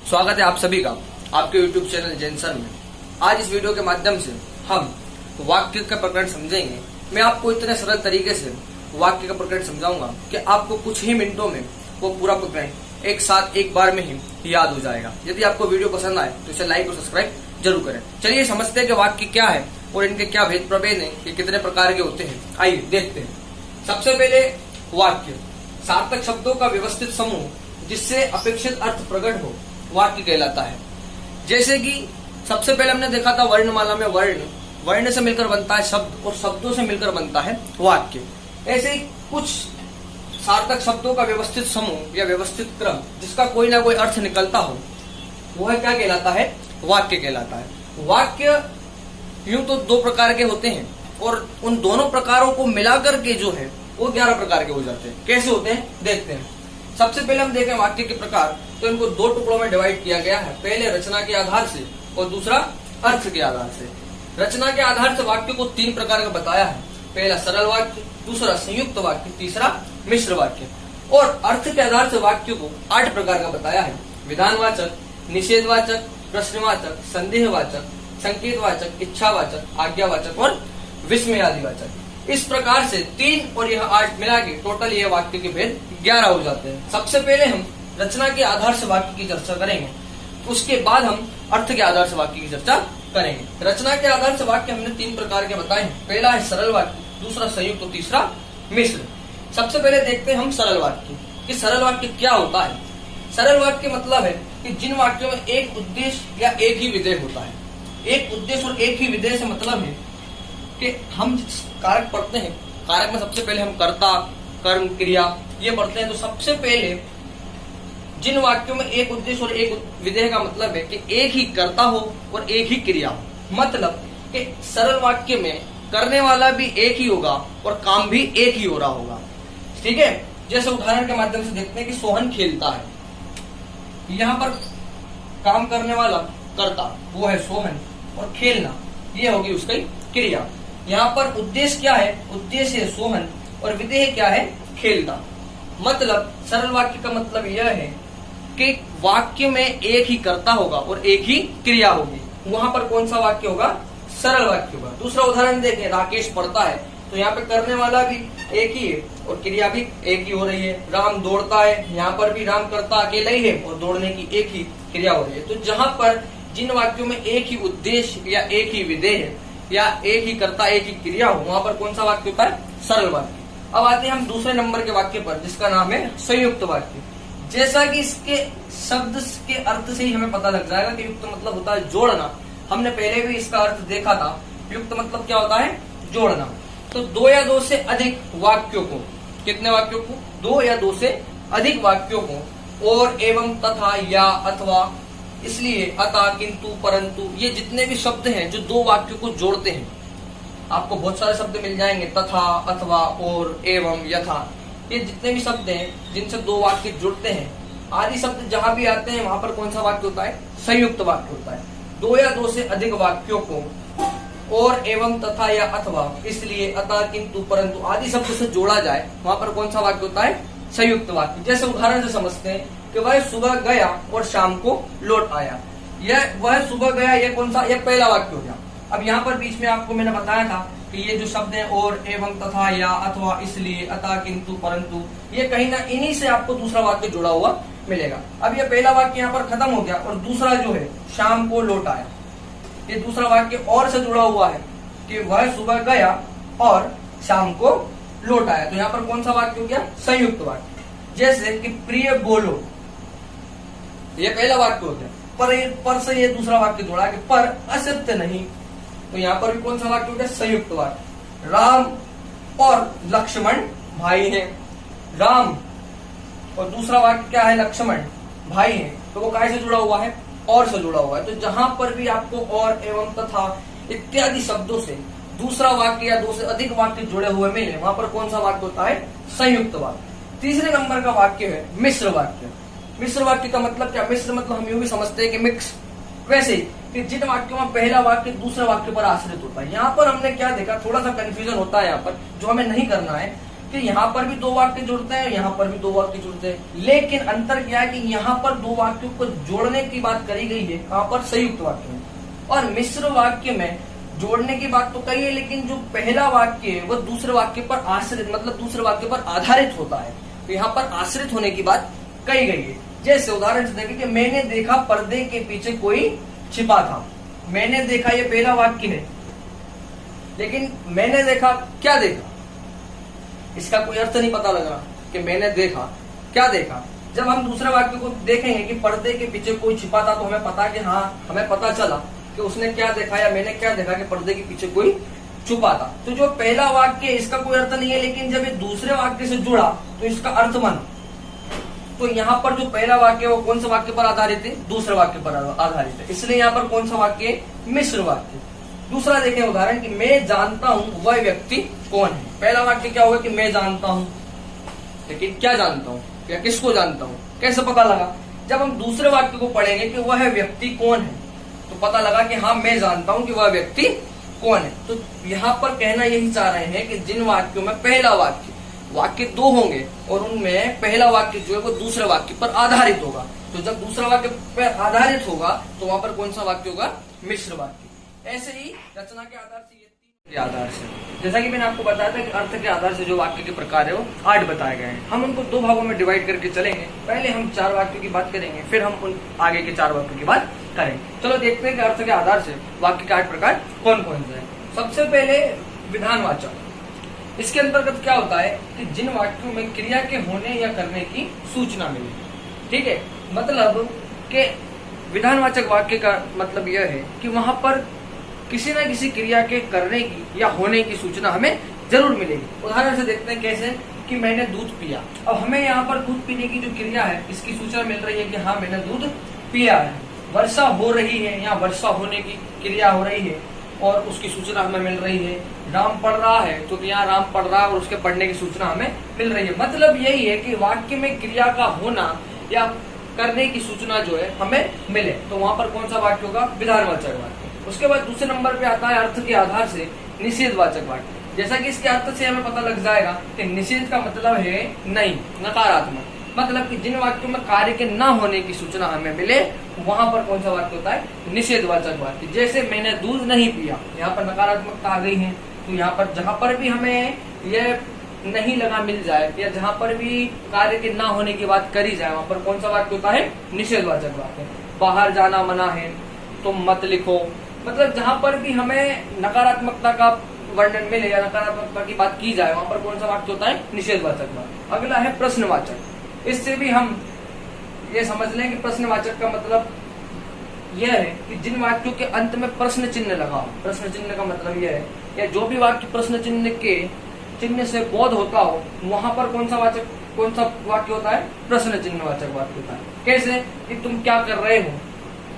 स्वागत है आप सभी का आपके YouTube चैनल जेनसर में। आज इस वीडियो के माध्यम से हम वाक्य का प्रकरण समझेंगे। मैं आपको इतने सरल तरीके से वाक्य का प्रकरण समझाऊंगा कि आपको कुछ ही मिनटों में वो पूरा प्रकरण एक साथ एक बार में ही याद हो जाएगा। यदि आपको वीडियो पसंद आए तो इसे लाइक और सब्सक्राइब जरूर करें। चलिए समझते हैं कि वाक्य क्या है और इनके क्या भेद प्रभेद हैं, ये कितने प्रकार के होते हैं। आइए देखते हैं। सबसे पहले वाक्य सार्थक शब्दों का व्यवस्थित समूह जिससे अपेक्षित अर्थ प्रकट हो वाक्य कहलाता है। जैसे कि सबसे पहले हमने देखा था वर्णमाला में वर्ण से मिलकर बनता है शब्द और शब्दों से मिलकर बनता है वाक्य। ऐसे ही कुछ सार्थक शब्दों का व्यवस्थित समूह या व्यवस्थित क्रम जिसका कोई ना कोई अर्थ निकलता हो वह क्या कहलाता है? वाक्य कहलाता है। वाक्य यूं तो दो प्रकार के होते हैं और उन दोनों प्रकारों को मिलाकर के जो है वो 11 प्रकार के हो जाते हैं। कैसे होते हैं देखते हैं। सबसे पहले हम देखें वाक्य के प्रकार, तो इनको दो टुकड़ों में डिवाइड किया गया है। पहले रचना के आधार से और दूसरा अर्थ के आधार से। रचना के आधार से वाक्य को 3 प्रकार का बताया है। पहला सरल वाक्य, दूसरा संयुक्त वाक्य, तीसरा मिश्र वाक्य। और अर्थ के आधार से वाक्य को 8 प्रकार का बताया है। विधानवाचक, निषेधवाचक, प्रश्नवाचक, संदेहवाचक, संकेतवाचक, इच्छावाचक, आज्ञावाचक और विस्मयादिवाचक। इस प्रकार से 3 और यह 8 मिला के टोटल यह वाक्य के भेद 11 हो जाते हैं। सबसे पहले हम रचना के आधार से वाक्य की चर्चा करेंगे, उसके बाद हम अर्थ के आधार से वाक्य की चर्चा करेंगे। रचना के आधार से वाक्य हमने 3 प्रकार के बताए हैं। पहला है सरल वाक्य, दूसरा संयुक्त और तीसरा मिश्र। सबसे पहले देखते हैं हम सरल वाक्य कि सरल वाक्य क्या होता है। सरल वाक्य मतलब है कि जिन वाक्यों में एक उद्देश्य या एक ही विधेय होता है। एक उद्देश्य और एक ही विधेय से मतलब है कि हम जिस कारक पढ़ते हैं, कारक में सबसे पहले हम कर्ता, कर्म, क्रिया ये पढ़ते हैं। तो सबसे पहले जिन वाक्यों में एक उद्देश्य और एक विधेय का मतलब है कि एक ही कर्ता हो और एक ही क्रिया हो। मतलब कि सरल वाक्य में करने वाला भी एक ही होगा और काम भी एक ही हो रहा होगा। ठीक है, जैसे उदाहरण के माध्यम से देखते हैं कि सोहन खेलता है। यहाँ पर काम करने वाला कर्ता वो है सोहन और खेलना ये होगी उसकी क्रिया। यहाँ पर उद्देश्य क्या है? उद्देश्य है सोहन और विधेय क्या है? खेलना। मतलब सरल वाक्य का मतलब यह है कि वाक्य में एक ही कर्ता होगा और एक ही क्रिया होगी। वहां पर कौन सा वाक्य होगा? सरल वाक्य होगा। दूसरा उदाहरण देखें, राकेश पढ़ता है तो यहाँ पे करने वाला भी एक ही है और क्रिया भी एक ही हो रही है। राम दौड़ता है, यहाँ पर भी राम करता अकेला ही है और दौड़ने की एक ही क्रिया हो रही है। तो जहां पर जिन वाक्यों में एक ही उद्देश्य या एक ही विधेय है या एक ही कर्ता एक ही क्रिया हो वहां पर कौन सा वाक्य होता है? सरल वाक्य। अब आते हैं हम दूसरे नंबर के वाक्य पर जिसका नाम है संयुक्त वाक्य। जैसा कि इसके शब्द के अर्थ से ही हमें पता लग जाएगा कि युक्त मतलब होता है जोड़ना। हमने पहले भी इसका अर्थ देखा था। युक्त मतलब क्या होता है? जोड़ना। तो 2 या 2 से अधिक वाक्यों को, कितने वाक्यों को? 2 या 2 से अधिक वाक्यों को और, एवं, तथा, या, अथवा, इसलिए, अतः, किंतु, परंतु ये जितने भी शब्द हैं जो 2 वाक्यों को जोड़ते हैं, आपको बहुत सारे शब्द मिल जाएंगे। तथा, अथवा, और, एवं, यथा, ये जितने भी शब्द हैं जिनसे 2 वाक्य जुड़ते हैं, आदि शब्द जहां भी आते हैं वहां पर कौन सा वाक्य होता है? संयुक्त वाक्य होता है। 2 या 2 से अधिक वाक्यों को और, एवं, तथा, या, अथवा, इसलिए, अतः, किंतु, परंतु आदि शब्द से जोड़ा जाए वहां पर कौन सा वाक्य होता है? संयुक्त वाक्य। जैसे उदाहरण से समझते हैं कि वह सुबह गया और शाम को लौट आया। यह वह सुबह गया, यह कौन सा? यह पहला वाक्य हो गया। अब यहाँ पर बीच में आपको मैंने बताया था कि ये जो शब्द है और, एवं, तथा, या, अथवा, इसलिए, अतः, किंतु, परंतु, ये कहीं ना इन्हीं से आपको दूसरा वाक्य जुड़ा हुआ मिलेगा। अब ये पहला वाक्य यहाँ पर खत्म हो गया और दूसरा जो है शाम को लौट आया, ये दूसरा वाक्य और से जुड़ा हुआ है कि वह सुबह गया और शाम को लौट आया। तो यहाँ पर कौन सा वाक्य हो गया? संयुक्त वाक्य। जैसे कि प्रिय बोलो, ये पहला वाक्य हो गया। पर से ये दूसरा वाक्य जोड़ा कि पर असत्य नहीं, तो यहाँ पर भी कौन सा वाक्य हो गया? संयुक्त वाक्य। राम और लक्ष्मण भाई हैं। राम और दूसरा वाक्य क्या है? लक्ष्मण भाई हैं। तो वो काय से जुड़ा हुआ है? और से जुड़ा हुआ है। तो जहां पर भी आपको और, एवं, तथा इत्यादि शब्दों से दूसरा वाक्य या 2 से अधिक वाक्य जुड़े हुए मिले वहां पर कौन सा वाक्य होता है? संयुक्त वाक्य। तीसरे नंबर का वाक्य है मिश्र वाक्य। मिश्र वाक्य का मतलब क्या? मिश्र मतलब हम यूं भी समझते हैं कि मिक्स। वैसे ही कि जिन वाक्यों में पहला वाक्य दूसरे वाक्य पर आश्रित होता है। यहाँ पर हमने क्या देखा, थोड़ा सा कंफ्यूजन होता है यहाँ पर, जो हमें नहीं करना है कि कि यहाँ पर भी दो वाक्य जुड़ते हैं, यहाँ पर भी दो वाक्य जुड़ते हैं, लेकिन अंतर क्या है कि यहाँ पर दो वाक्यों को जोड़ने की बात करी गई है, कहाँ पर संयुक्त वाक्य में, और मिश्र वाक्य में जोड़ने की बात तो कही है, लेकिन जो पहला वाक्य है वो दूसरे वाक्य पर आश्रित, मतलब दूसरे वाक्य पर आधारित होता है। तो यहाँ पर आश्रित होने की बात कही गई है। जैसे उदाहरण से देखें कि मैंने देखा पर्दे के पीछे कोई छिपा था। मैंने देखा ये पहला वाक्य है, लेकिन मैंने देखा, क्या देखा, इसका कोई अर्थ नहीं पता लग रहा कि मैंने देखा, क्या देखा। जब हम दूसरे वाक्य को देखेंगे कि पर्दे के पीछे कोई छिपा था, तो हमें पता कि हाँ, हमें पता चला कि उसने क्या देखा या मैंने क्या देखा कि पर्दे के पीछे कोई छुपा था। तो जो पहला वाक्य है इसका कोई अर्थ नहीं है, लेकिन जब ये दूसरे वाक्य से जुड़ा तो इसका अर्थ बना। तो यहाँ पर जो पहला वाक्य है वो कौन सा वाक्य पर आधारित है? दूसरे वाक्य पर आधारित है, इसलिए यहाँ पर कौन सा वाक्य है? मिश्र वाक्य। दूसरा देखें उदाहरण कि मैं जानता हूं वह व्यक्ति कौन है। पहला वाक्य क्या होगा कि मैं जानता हूं, लेकिन क्या जानता हूं या किसको जानता हूं, कैसे पता लगा? जब हम दूसरे वाक्य को पढ़ेंगे कि वह व्यक्ति कौन है, तो पता लगा कि हाँ, मैं जानता हूं कि वह व्यक्ति कौन है। तो यहाँ पर कहना यही चाह रहे हैं कि जिन वाक्यों में पहला वाक्य दो होंगे और उनमें पहला वाक्य जो है वो दूसरे वाक्य पर आधारित होगा, तो जब दूसरा वाक्य पर आधारित होगा तो वहां पर कौन सा वाक्य होगा? मिश्र वाक्य। ऐसे ही रचना के आधार से, ये तीन के आधार से, जैसा कि मैंने आपको बताया था कि अर्थ के आधार से जो वाक्य के प्रकार है वो 8 बताए गए हैं। हम उनको 2 भागों में डिवाइड करके चलेंगे। पहले हम 4 वाक्यों की बात करेंगे, फिर हम उन आगे के 4 वाक्यों की बात करेंगे। चलो देखते हैं कि अर्थ के आधार से वाक्य के 8 प्रकार कौन कौन से हैं। सबसे पहले विधानवाचक। इसके अंतर्गत क्या होता है कि जिन वाक्यों में क्रिया के होने या करने की सूचना मिले। ठीक है, मतलब कि विधानवाचक वाक्य का मतलब यह है कि वहां पर किसी न किसी क्रिया के करने की या होने की सूचना हमें जरूर मिलेगी। उदाहरण से देखते हैं कैसे कि मैंने दूध पिया। अब हमें यहाँ पर दूध पीने की जो क्रिया है इसकी सूचना मिल रही है कि हाँ, मैंने दूध पिया है। वर्षा हो रही है, यहाँ वर्षा होने की क्रिया हो रही है और उसकी सूचना हमें मिल रही है। राम पढ़ रहा है तो यहाँ राम पढ़ रहा है और उसके पढ़ने की सूचना हमें मिल रही है। मतलब यही है कि वाक्य में क्रिया का होना या करने की सूचना जो है हमें मिले, तो वहां पर कौन सा वाक्य होगा? विधानवाचक वाक्य। उसके बाद दूसरे नंबर पे आता है अर्थ के आधार से निषेधवाचक वाक्य। जैसा कि इसके अर्थ से हमें पता लग जाएगा कि निषेध का मतलब है नहीं, नकारात्मक। मतलब कि जिन वाक्यों में कार्य के न होने की सूचना हमें मिले वहां पर कौन सा वाक्य होता है? निषेधवाचक वाक्य। जैसे मैंने दूध नहीं पिया, यहाँ पर नकारात्मकता आ गई है। तो यहाँ पर जहां पर भी हमें यह नहीं लगा मिल जाए या जहां पर भी कार्य के ना होने की बात करी जाए वहां पर कौन सा वाक्य होता है? निषेधवाचक वाक्य। बाहर जाना मना है, तुम मत लिखो। मतलब जहां पर भी हमें नकारात्मकता का वर्णन मिले या नकारात्मकता की बात की जाए वहां पर कौन सा वाक्य होता है? निषेधवाचक वाक्य। अगला है प्रश्नवाचक। इससे भी हम ये समझ लें कि प्रश्नवाचक का मतलब यह है कि जिन वाक्यों के अंत में प्रश्न चिन्ह लगा हो। प्रश्न चिन्ह का मतलब यह है या जो भी वाक्य प्रश्न चिन्ह के चिन्ह से बोध होता हो वहां पर कौन सा वाक्य होता है? प्रश्न चिन्हवाचक वाक्य होता है। कैसे कि तुम क्या कर रहे हो,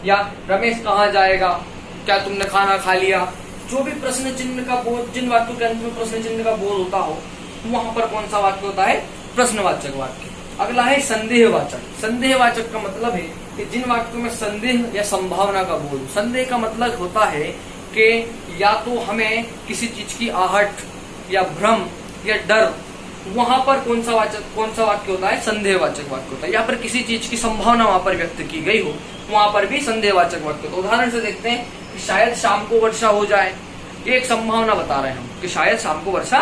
या रमेश कहाँ जाएगा, क्या तुमने खाना खा लिया। जो भी प्रश्न चिन्ह का बोध, जिन वाक्यों के अंत में प्रश्न चिन्ह का बोध होता हो वहां पर कौन सा वाक्य होता है? प्रश्नवाचक वाक्य। अगला है संदेहवाचक। संदेहवाचक का मतलब है कि जिन वाक्यों में संदेह या संभावना का बोध। संदेह का मतलब होता है कि या तो हमें किसी चीज की आहट या भ्रम या डर, वहां पर कौन सा वाक्य होता है? संदेहवाचक वाक्य होता है। यहाँ पर किसी चीज की संभावना वहां पर व्यक्त की गई हो वहां पर भी संदेहवाचक वाक्य होता है। उदाहरण से देखते हैं कि शायद शाम को वर्षा हो जाए, ये एक संभावना बता रहे हैं हम कि शायद शाम को वर्षा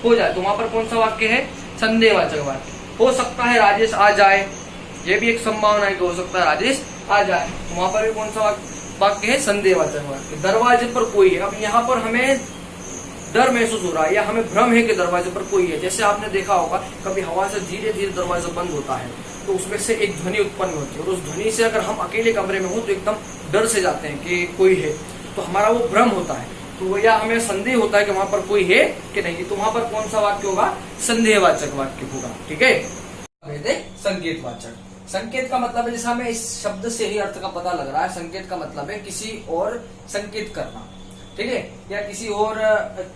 हो जाए, तो वहां पर कौन सा वाक्य है? संदेहवाचक वाक्य। हो सकता है राजेश आ जाए, ये भी एक संभावना है कि हो सकता है राजेश आ जाए, वहां पर भी कौन सा वाक्य है? संदेहवाचक वाक्य। दरवाजे पर कोई है। अब यहाँ पर हमें डर महसूस हो रहा है या हमें भ्रम है कि दरवाजे पर कोई है। जैसे आपने देखा होगा कभी हवा से धीरे धीरे दरवाजा बंद होता है तो उसमें से एक ध्वनि उत्पन्न होती है और उस ध्वनि से अगर हम अकेले कमरे में हो तो एकदम डर से जाते हैं कि कोई है, तो हमारा वो भ्रम होता है। तो या हमें संदेह होता है कि वहां पर कोई है कि नहीं, तो वहां पर कौन सा वाक्य होगा? संदेहवाचक वाक्य होगा। ठीक है। संकेतवाचक। संकेत का मतलब है, जैसा हमें इस शब्द से ही अर्थ का पता लग रहा है, संकेत का मतलब है किसी और संकेत करना। ठीक है, या किसी और,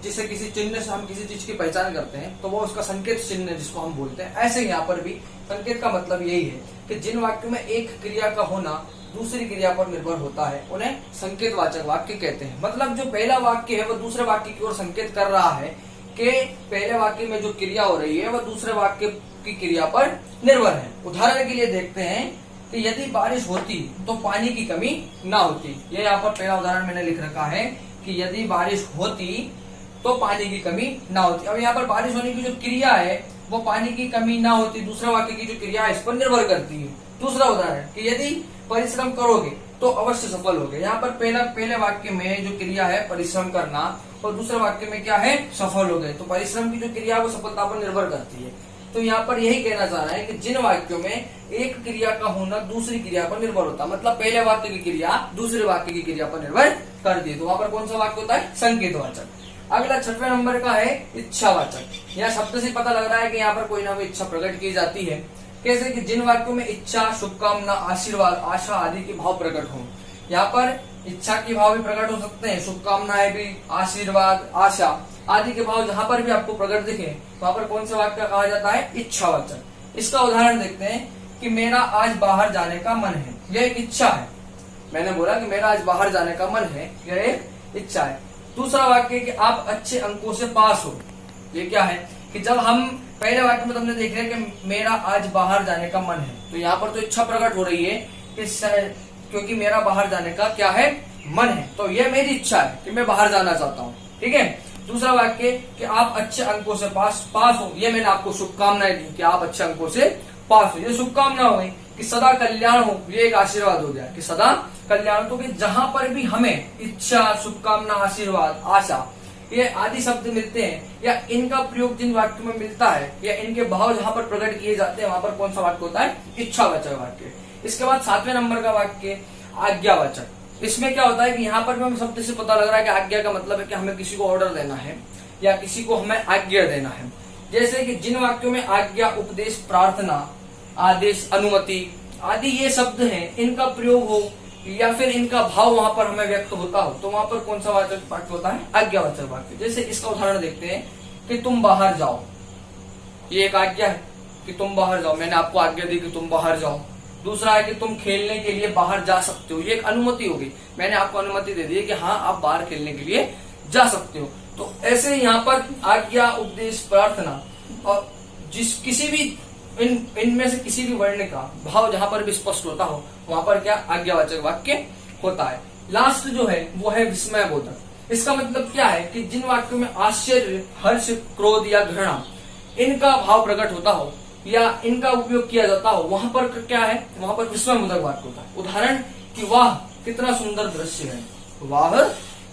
जिसे किसी चिन्ह से हम किसी चीज की पहचान करते हैं तो वो उसका संकेत चिन्ह जिसको हम बोलते हैं। ऐसे यहाँ पर भी संकेत का मतलब यही है कि जिन वाक्यों में एक क्रिया का होना दूसरी क्रिया पर निर्भर होता है उन्हें संकेतवाचक वाक्य कहते हैं। मतलब जो पहला वाक्य है वो दूसरे वाक्य की ओर संकेत कर रहा है कि पहले वाक्य में जो क्रिया हो रही है वह दूसरे वाक्य की क्रिया पर निर्भर है। उदाहरण के लिए देखते हैं कि यदि बारिश होती तो पानी की कमी ना होती। ये यहाँ पर पहला उदाहरण मैंने लिख रखा है कि यदि बारिश होती तो पानी की कमी ना होती। अब यहाँ पर बारिश होने की जो क्रिया है वो पानी की कमी ना होती, दूसरे वाक्य की जो क्रिया है इस पर निर्भर करती है। दूसरा उदाहरण कि यदि परिश्रम करोगे तो अवश्य सफल होगे। यहाँ पर पहले वाक्य में जो क्रिया है परिश्रम करना और दूसरे वाक्य में क्या है सफल हो गए, तो परिश्रम की जो क्रिया है वो सफलता पर निर्भर करती है। तो यहाँ पर यही कहना चाह रहा है कि जिन वाक्यों में एक क्रिया का होना दूसरी क्रिया पर निर्भर होता है, मतलब पहले वाक्य की क्रिया दूसरे वाक्य की क्रिया पर निर्भर करती है, तो वहां पर कौन सा वाक्य होता है संकेतवाचक। अगला 6वें नंबर का है इच्छावाचक। यह शब्द से पता लग रहा है कि यहाँ पर कोई ना कोई इच्छा प्रकट की जाती है। कैसे कि जिन वाक्यों में इच्छा, शुभकामना, आशीर्वाद, आशा आदि के भाव प्रकट हों। यहाँ पर इच्छा के भाव भी प्रकट हो सकते हैं, शुभकामनाएं भी, आशीर्वाद, आशा आदि के भाव जहां पर भी आपको प्रकट दिखे वहां पर कौन सा वाक्य कहा जाता है इच्छावाचक। इसका उदाहरण देखते हैं कि मेरा आज बाहर जाने का मन है, यह एक इच्छा है। मैंने बोला कि मेरा आज बाहर जाने का मन है, यह एक इच्छा है। दूसरा वाक्य कि आप अच्छे अंकों से पास हो, ये क्या है कि जब हम पहले वाक्य में तुमने देख रहे कि मेरा आज बाहर जाने का मन है, तो यहाँ पर तो इच्छा प्रकट हो रही है कि क्योंकि मेरा बाहर जाने का क्या है मन है, तो यह मेरी इच्छा है कि मैं बाहर जाना चाहता हूँ। ठीक है। दूसरा वाक्य कि आप अच्छे अंकों से पास हो, ये मैंने आपको शुभकामनाएं दी कि आप अच्छे अंकों से पास हो, ये शुभकामना हो गई। कि सदा कल्याण हो, ये एक आशीर्वाद हो गया कि सदा कल्याण। तो कि जहां पर भी हमें इच्छा, शुभकामना, आशीर्वाद, आशा ये आदि शब्द मिलते हैं या इनका प्रयोग जिन वाक्यों में मिलता है या इनके भाव जहां पर प्रकट किए जाते हैं वहां पर कौन सा वाक्य होता है इच्छावाचक वाक्य। इसके बाद 7वें नंबर का वाक्य आज्ञावाचक। इसमें क्या होता है कि यहाँ पर भी हमें शब्द से पता लग रहा है कि आज्ञा का मतलब है कि हमें किसी को ऑर्डर देना है या किसी को हमें आज्ञा देना है। जैसे कि जिन वाक्यों में आज्ञा, उपदेश, प्रार्थना, आदेश, अनुमति आदि ये शब्द हैं, इनका प्रयोग हो या फिर इनका भाव वहां पर हमें व्यक्त होता हो तो वहां पर कौन सा वाचक वाक्य होता है आज्ञावाचक वाक्य। जैसे इसका उदाहरण देखते हैं कि तुम बाहर जाओ, ये एक आज्ञा है कि तुम बाहर जाओ, मैंने आपको आज्ञा दी कि तुम बाहर जाओ। दूसरा है कि तुम खेलने के लिए बाहर जा सकते हो, ये एक अनुमति होगी, मैंने आपको अनुमति दे दी कि हाँ आप बाहर खेलने के लिए जा सकते हो। तो ऐसे यहाँ पर आज्ञा, उपदेश, प्रार्थना और किसी भी इनमें से किसी भी वर्ण का भाव जहां पर भी स्पष्ट होता हो वहां पर क्या आज्ञावाचक वाक्य होता है। लास्ट जो है वो है विस्मय बोधक। इसका मतलब क्या है कि जिन वाक्यों में आश्चर्य, हर्ष, क्रोध या घृणा इनका भाव प्रकट होता हो या इनका उपयोग किया जाता हो वहां पर क्या है, वहां पर विस्मय बोधक वाक्य होता है। उदाहरण कि वाह कितना सुंदर दृश्य है, वाह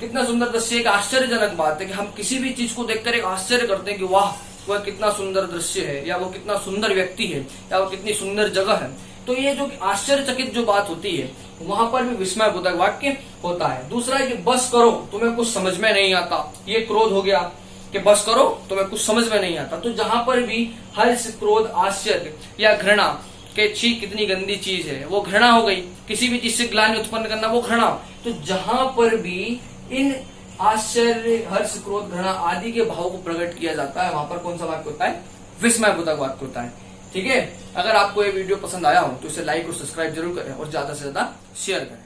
कितना सुंदर दृश्य। एक आश्चर्यजनक बात है कि हम किसी भी चीज को देखकर एक आश्चर्य करते हैं कि वाह वह कितना सुंदर दृश्य है या वो कितना सुंदर व्यक्ति है या वो कितनी सुंदर जगह है। तो ये जो आश्चर्यचकित जो बात होती है वहां पर भी विस्मय बोधक वाक्य होता है। दूसरा है कि बस करो तुम्हें कुछ समझ में नहीं आता, ये क्रोध हो गया कि बस करो तुम्हें कुछ समझ में नहीं आता। तो जहां पर भी हर्ष, क्रोध, आश्चर्य या घृणा के छी कितनी गंदी चीज है वो घृणा हो गई, किसी भी चीज से ग्लानि उत्पन्न करना वो घृणा। तो जहां पर भी इन आश्चर्य, हर्ष, क्रोध, घृणा आदि के भाव को प्रकट किया जाता है वहां पर कौन सा वाक्य होता है विस्मय बोधक वाक्य होता है। ठीक है। अगर आपको ये वीडियो पसंद आया हो तो इसे लाइक और सब्सक्राइब जरूर करें और ज्यादा से ज्यादा शेयर करें।